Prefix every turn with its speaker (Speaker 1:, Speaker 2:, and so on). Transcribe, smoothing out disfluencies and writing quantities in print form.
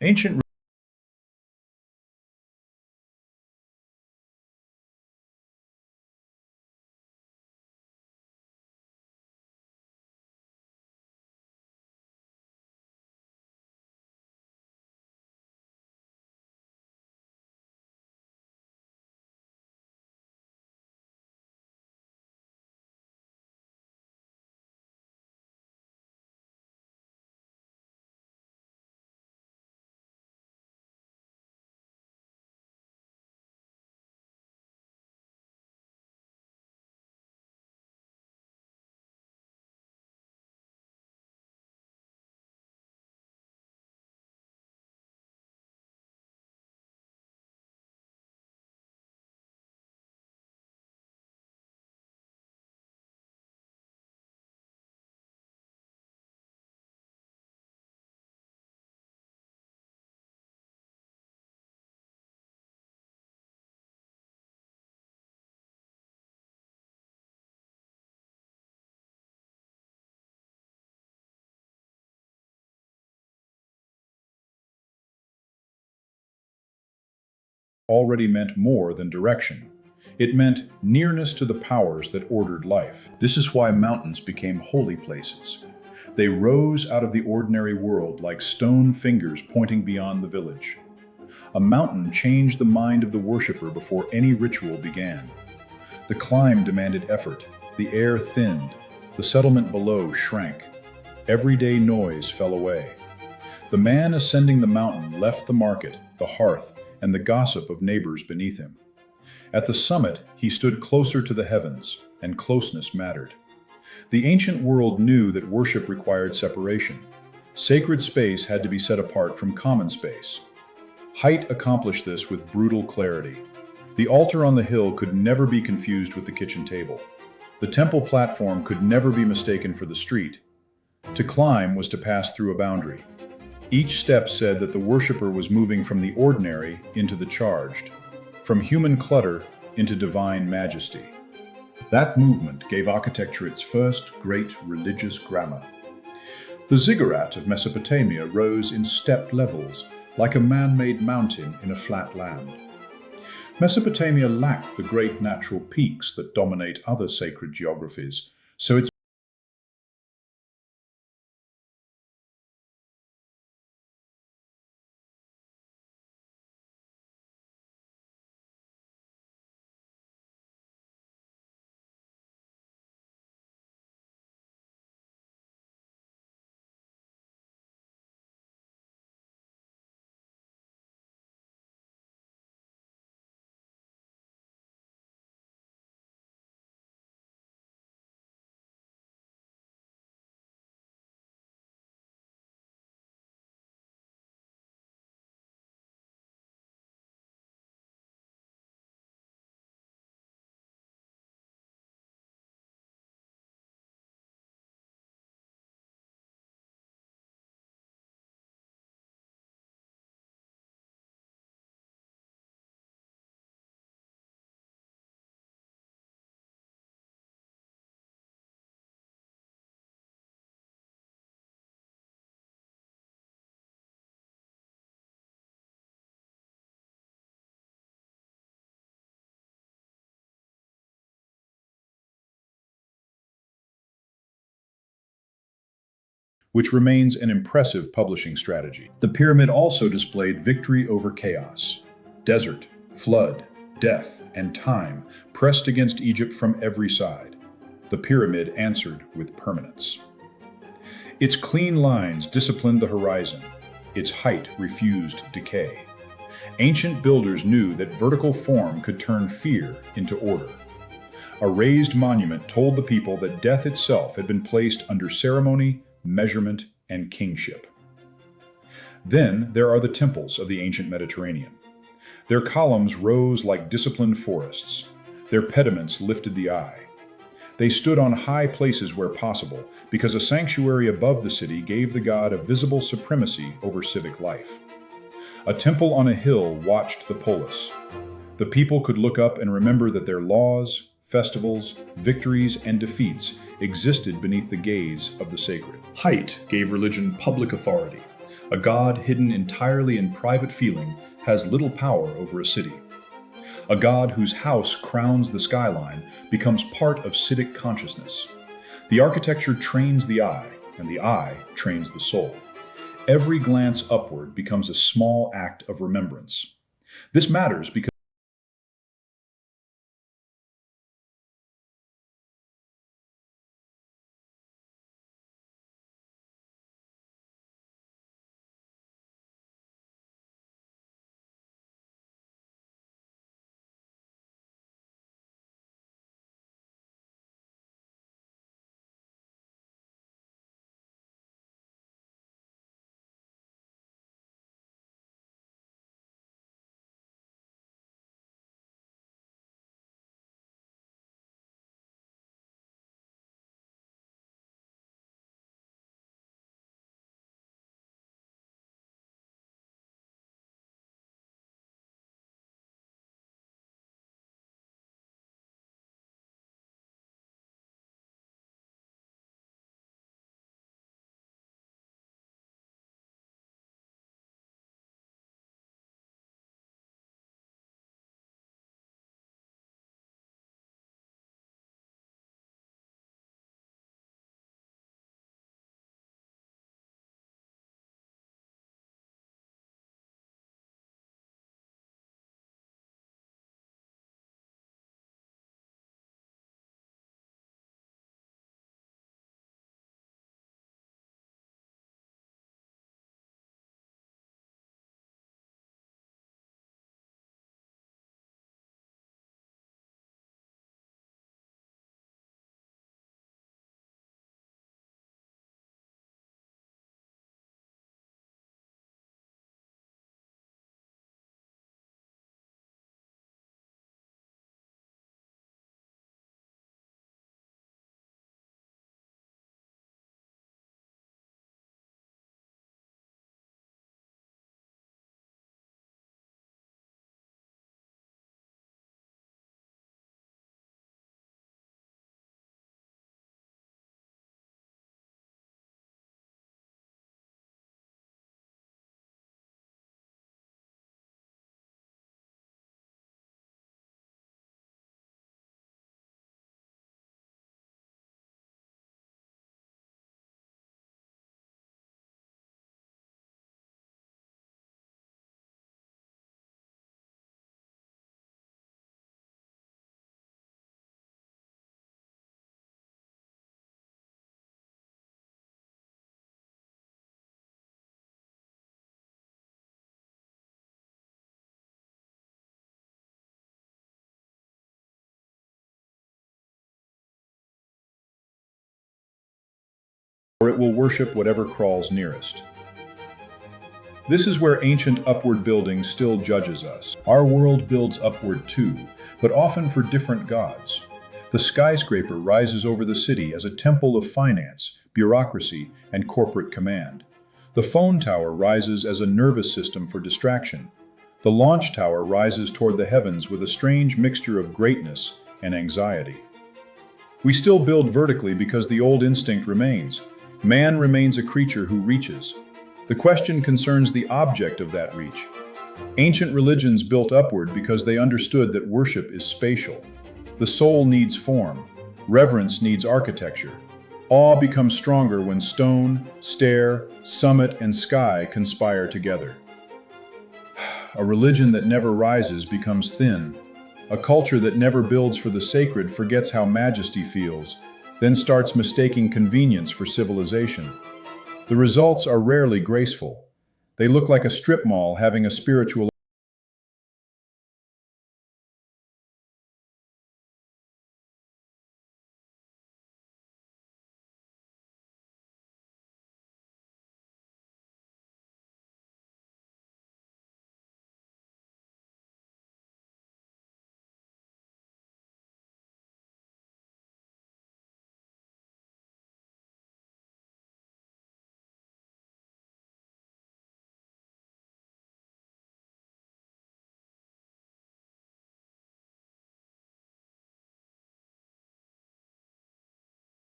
Speaker 1: Ancient already meant more than direction. It meant nearness to the powers that ordered life. This is why mountains became holy places. They rose out of the ordinary world like stone fingers pointing beyond the village. A mountain changed the mind of the worshipper before any ritual began. The climb demanded effort, the air thinned, the settlement below shrank. Everyday noise fell away. The man ascending the mountain left the market, the hearth, and the gossip of neighbors beneath him. At the summit, he stood closer to the heavens, and closeness mattered. The ancient world knew that worship required separation. Sacred space had to be set apart from common space. Height accomplished this with brutal clarity. The altar on the hill could never be confused with the kitchen table. The temple platform could never be mistaken for the street. To climb was to pass through a boundary. Each step said that the worshipper was moving from the ordinary into the charged, from human clutter into divine majesty. That movement gave architecture its first great religious grammar. The ziggurat of Mesopotamia rose in stepped levels, like a man-made mountain in a flat land. Mesopotamia lacked the great natural peaks that dominate other sacred geographies, so its which remains an impressive publishing strategy. The pyramid also displayed victory over chaos. Desert, flood, death, and time pressed against Egypt from every side. The pyramid answered with permanence. Its clean lines disciplined the horizon. Its height refused decay. Ancient builders knew that vertical form could turn fear into order. A raised monument told the people that death itself had been placed under ceremony, measurement, and kingship. Then there are the temples of the ancient Mediterranean. Their columns rose like disciplined forests. Their pediments lifted the eye. They stood on high places where possible, because a sanctuary above the city gave the god a visible supremacy over civic life. A temple on a hill watched the polis. The people could look up and remember that their laws, festivals, victories, and defeats existed beneath the gaze of the sacred. Height gave religion public authority. A god hidden entirely in private feeling has little power over a city. A god whose house crowns the skyline becomes part of civic consciousness. The architecture trains the eye, and the eye trains the soul. Every glance upward becomes a small act of remembrance. This matters because it will worship whatever crawls nearest. This is where ancient upward building still judges us. Our world builds upward too, but often for different gods. The skyscraper rises over the city as a temple of finance, bureaucracy, and corporate command. The phone tower rises as a nervous system for distraction. The launch tower rises toward the heavens with a strange mixture of greatness and anxiety. We still build vertically because the old instinct remains. Man remains a creature who reaches. The question concerns the object of that reach. Ancient religions built upward because they understood that worship is spatial. The soul needs form. Reverence needs architecture. Awe becomes stronger when stone, stair, summit, and sky conspire together. A religion that never rises becomes thin. A culture that never builds for the sacred forgets how majesty feels, then starts mistaking convenience for civilization. The results are rarely graceful. They look like a strip mall having a spiritual